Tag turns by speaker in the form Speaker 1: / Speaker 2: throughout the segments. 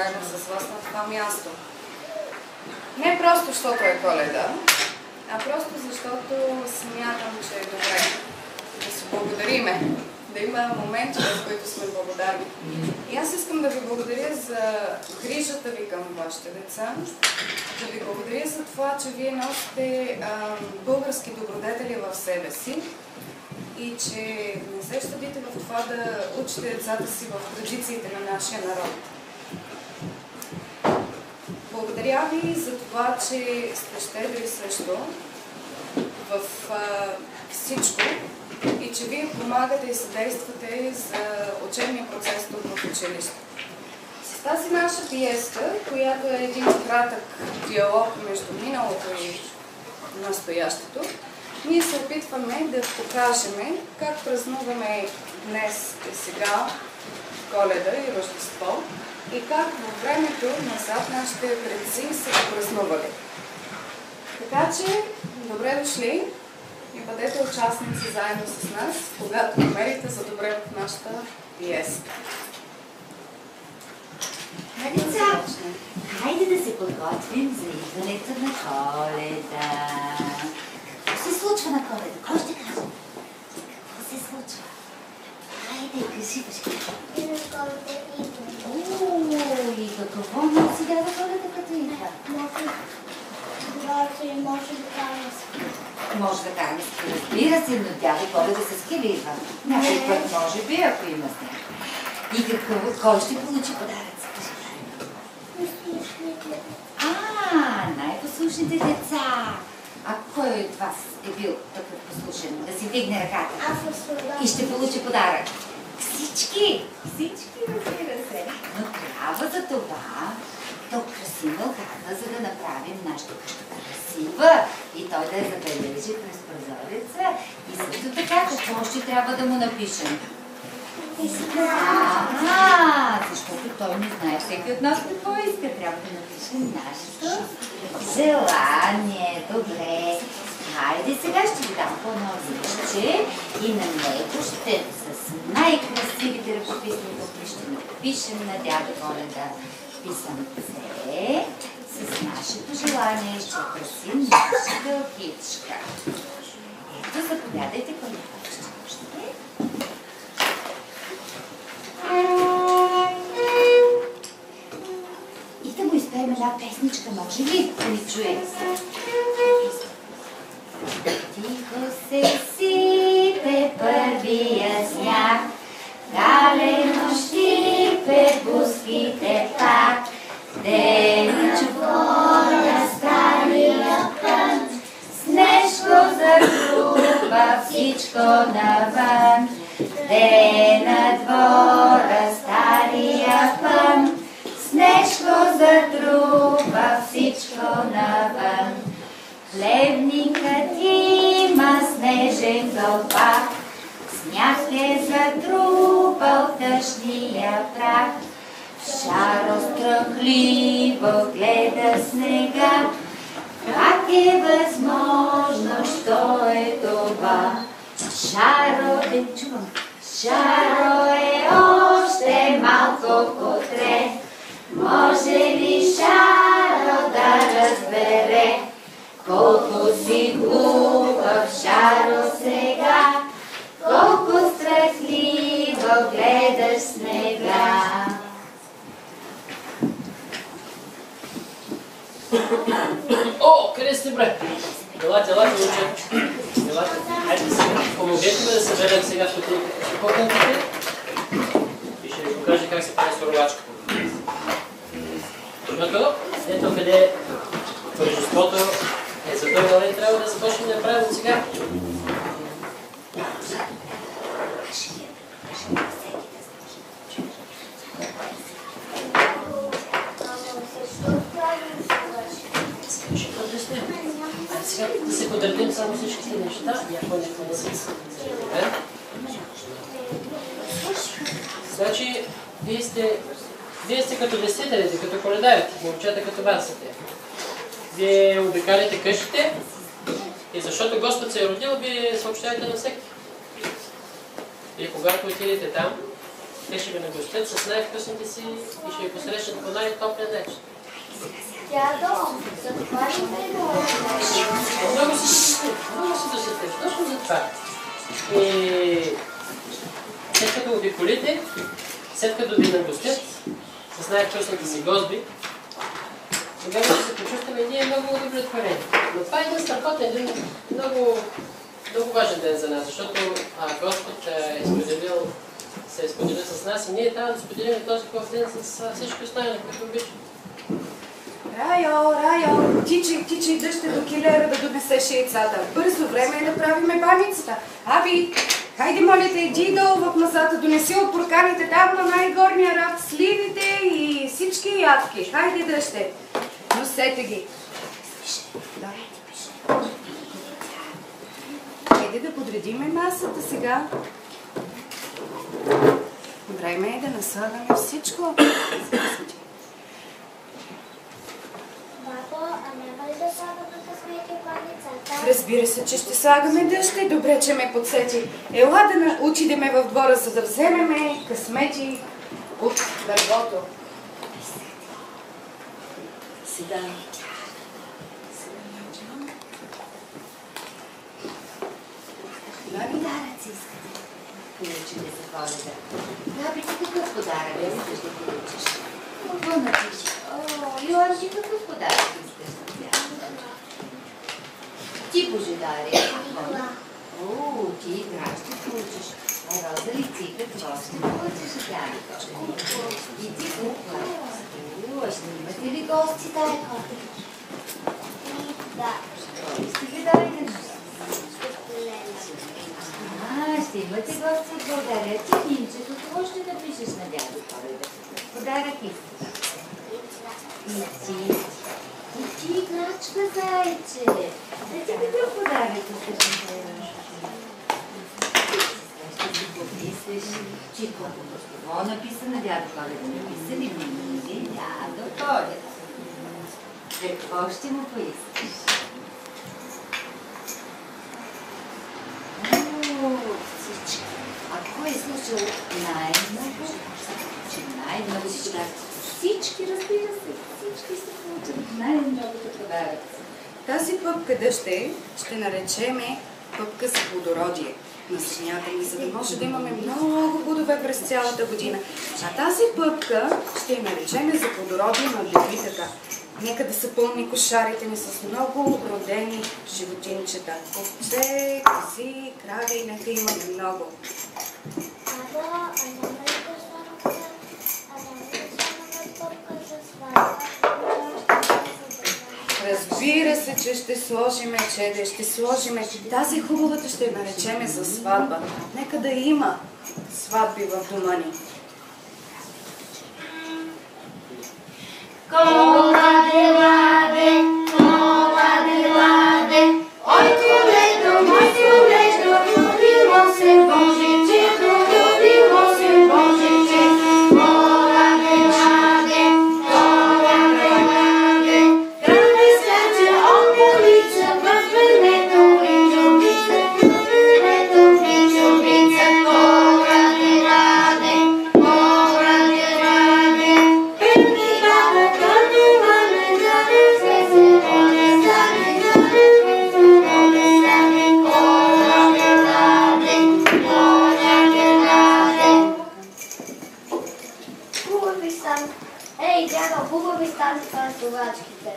Speaker 1: заедно с вас на това място. Не просто защото е Коледа, а просто защото смятам, че е добре да се благодариме, да има моменти, в които сме благодарни. И аз искам да ви благодаря за грижата ви към вашите деца, да ви благодаря за това, че вие носите български добродетели в себе си и че не се щадите в това да учите децата си в традициите на нашия народ. Благодаря ви за това, че сте щедри също в всичко и че вие помагате и съдействате за учебния процес тук в училище. С тази наша пиеска, която е един кратък диалог между миналото и настоящето, ние се опитваме да покажем как празнуваме днес и сега Коледа и Рождество и как във времето назад нашите предци са го празнували. Така че, добре дошли и бъдете участници заедно с нас, когато намерите за добре в нашата пиеска.
Speaker 2: Деца, хайде да се подготвим за идването на Коледа. Какво се случва на Коледа? Кой ще каже? Какво се случва? Хайде, кажи. И какво носи дядо Коледа като идва?
Speaker 3: Може да караме ски.
Speaker 2: Може да караме ски, разбира се, но дядо Коледа с ски ли идва? Някой път може би, ако има сняг. И кой ще получи подаръци? Най-послушните деца. А кой от вас е бил такъв послушен? Да си вдигне ръката. И ще получи подарък. Всички! Всички, разбира се. Но трябва за това красиво каза, за да направим нашата къща красива и той да я забележи през прозореца. И също така, какво ще трябва да му напишем? Защото той не знае всеки от нас какво иска. Трябва да напишем нашето желание. Добре. Хайде, сега ще ви дам по-ново листче и на него ще с най-красивите ръкописни букви ще напишем на дядо Коледа писъмце с нашето желание ще красим нашата кичка. Ето, заповядайте към почтите. И да му изпеем една песничка, може ли да ни чуе? Тихо се сипе първия сняг, галено щипе буските пак, деничо воля стария път, снежко загруба всичко навън. На двора стария пън, снежко затрупа всичко навън. Хлебникът има снежен кълпак, сняг е затрупал тъжния прах. Шаро страхливо гледа снега, как е възможно, що е това? Шаро е още малко котре, може ли Шаро да разбере колко си хубав Шаро сега, колко страхливо гледаш снега.
Speaker 4: О, къде сте, бре? Елате, учат. Хайде сега, помогете ме да съберем сега покълките и ще ви покажа как се прави сорлачка. Ето къде тържеството е за това, нали трябва да започнем да правим от сега. Сега да се подредим само всичките неща и ако някакво да се заредим. Значи, вие сте като вестителите, като коледарите, момчета като вас сте. Вие обикаляте къщите и защото Господ се е родил, вие съобщавате на всеки. И когато отидете там, Те ще ви нагостят с най-вкусните си и ще ви посрещат по най-топлия начин.
Speaker 3: Дядо, затваряйте ли?
Speaker 4: Много си досетиш, точно за това. И след като ви полите, след като ви нагостят с най-вкусните си гозби, тогава ще се почувстваме ние много удовлетворени. Но това е един страхотен, един много важен ден за нас, защото Господ се е споделил с нас и ние трябва да споделим този хубав ден с всички останали, които обичат.
Speaker 1: Райо, тичай дъще до килера да донесеш яйцата. Бързо време е да правиме баницата. Аби, хайде моля те, иди долу в масата, донеси от бурканите там на най-горния рафт сливите и всички ядки. Хайде дъще, носете ги. Да. Хайде да подредиме масата сега. Време е да наслагаме всичко.
Speaker 3: Бабо, а няма ли да слагаме късмети в баницата?
Speaker 1: Разбира се, че ще слагаме дъще. Добре, че ме подсети. Ела да отидеме в двора, за да вземеме късмети от дървото.
Speaker 2: Сега. Подаръци искате да получите за Коледа. Габи, ти какъв подарък искаш да получиш? Какво напиши? Йорджи, какъв подарък искаш да вземеш? Ти, Божидаре, какво? Ти игра ще получиш. А Роза ли ти какво ще получиш от Габи? И ти кукла. Ще имате ли гости тая Коледа?
Speaker 3: Да.
Speaker 2: Ще ги дадете на ще имате гости от България. Ти, Нинчето, какво ще напишеш на дядо Коледа? Подарък искаш. И ти, играчка, зайче. Да ти какъв подарък искаш на дядо? Ще си помислиш, че какво написа на дядо Коледа? Написа ли ми дядо Коледа? Какво ще му поискаш? Всички. А кой е слушал най-много? Най-много подаръци. Всички, разбира се. Всички се получат най-многото подаръци.
Speaker 1: Тази пъпка дъще ще наречеме пъпка с плодородие на земята ни, за да може да имаме много плодове през цялата година. А тази пъпка ще я наречеме за плодородие на дебитата. Нека да са пълни кошарите ни с много родени животинчета. Овце, кози, крави, нека имаме много.
Speaker 3: Бабо, а няма ли да слагаме пъпка за сватба?
Speaker 1: Разбира се, че ще сложиме чеде, ще сложиме. Тази хубавата ще я наречеме за сватба. Нека да има сватби в дома ни.
Speaker 3: Коладе, ладе, ой, коледо, мой коледо, любимо се Божичето, любимо се Божиче. Коладе, гране скача околица, в пенето и чубица, Ей, дядо, хубави стани пантовачките.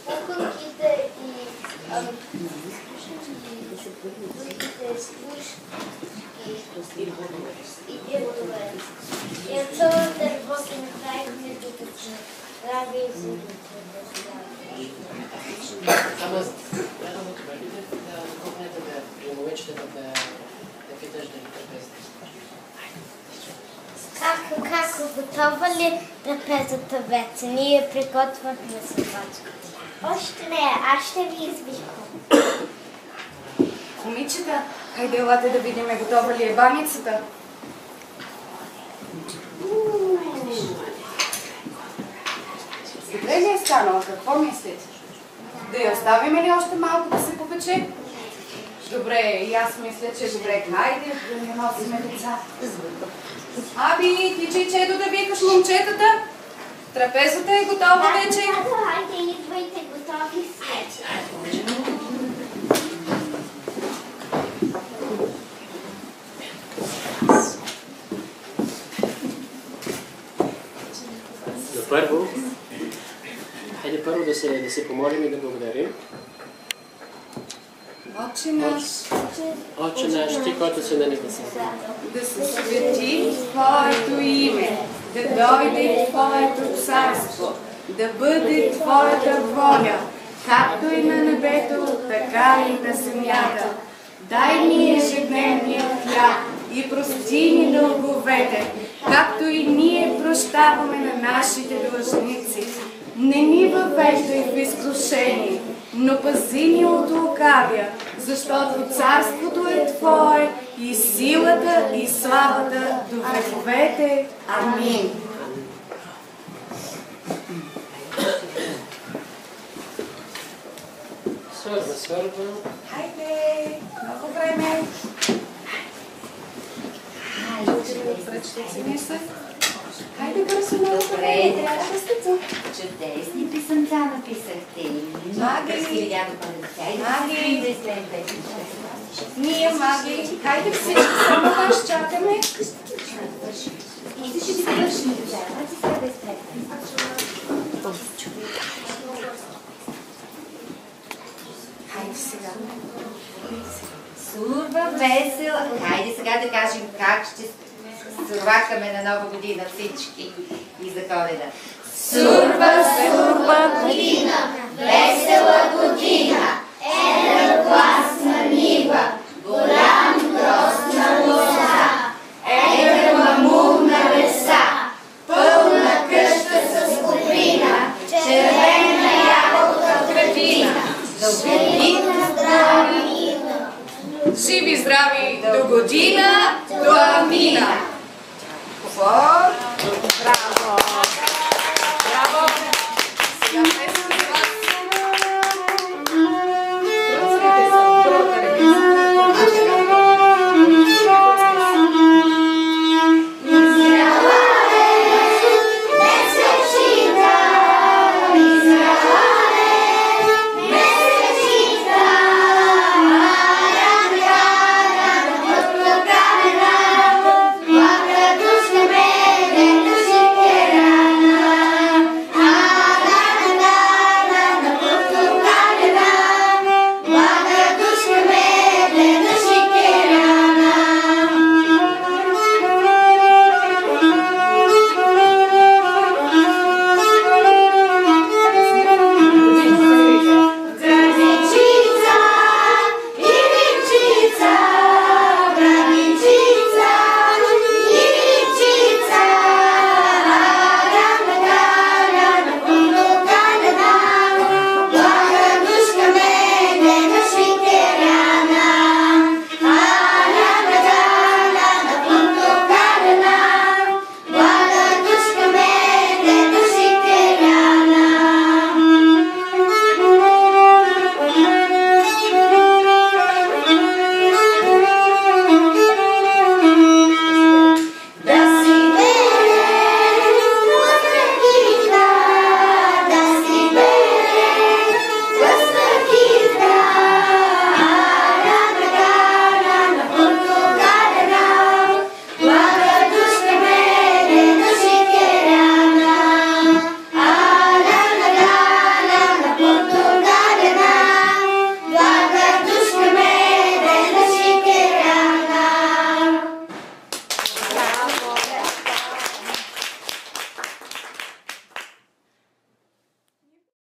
Speaker 3: Кукълките и другите слушки и плодове. И от цялата дърво се направихме тук, че раби и се
Speaker 4: Само да кухнете при момичетата да питаш да ги трапезите.
Speaker 3: Како, готова ли трапезата вече? Ние приготвяхме събачката. Още не, аз ще ви извикам.
Speaker 1: Момичета, хайде елате да видим готова ли е баницата. Добре ли е станала? Какво мислите? Да я оставим ли още малко да се попече? Добре, и аз мисля, че добре. Хайде, да не носиме деца. Аби, ти чичето да викаш момчетата? Трапезата е готова вече.
Speaker 3: Хайде, идвайте, готови сме.
Speaker 4: Първо, хайде първо да се помолим и да благодарим.
Speaker 1: Отче наш,
Speaker 4: Отче наш, ти, който си на небесата,
Speaker 1: да се свети Твоето име, да дойде Твоето царство, да бъде Твоята воля, както и на небето, така и на земята. Дай ни ежедневния хляб и прости ни дълговете, както и ние прощаваме на нашите длъжници. Не ни въвеждай в изкушение, но пази ни от лукавия, защото царството е Твое и силата и славата до вековете. Амин.
Speaker 4: свързва.
Speaker 1: Хайде, много време. Хайде, бързо, много
Speaker 2: Добре,
Speaker 1: трябва да сте тук.
Speaker 2: чудесни писъмца написахте.
Speaker 1: Маги.
Speaker 2: Маги.
Speaker 1: Ние, маги, хайде всички, само вас чакаме.
Speaker 2: Ще си свършим деца.
Speaker 1: Хайде сега.
Speaker 2: Сурва, весела. Хайде сега да кажем как ще сурвакаме на Нова година всички и за Коледа.
Speaker 3: Сурва, сурва, година, весела година, едър гласна нива, голям грозна лоза, едър мамул на леса, пълна къща с купина, червена ябълка в градина, до година здрави,
Speaker 1: Живи, здрави, до година, до амина. Браво! Браво! Сега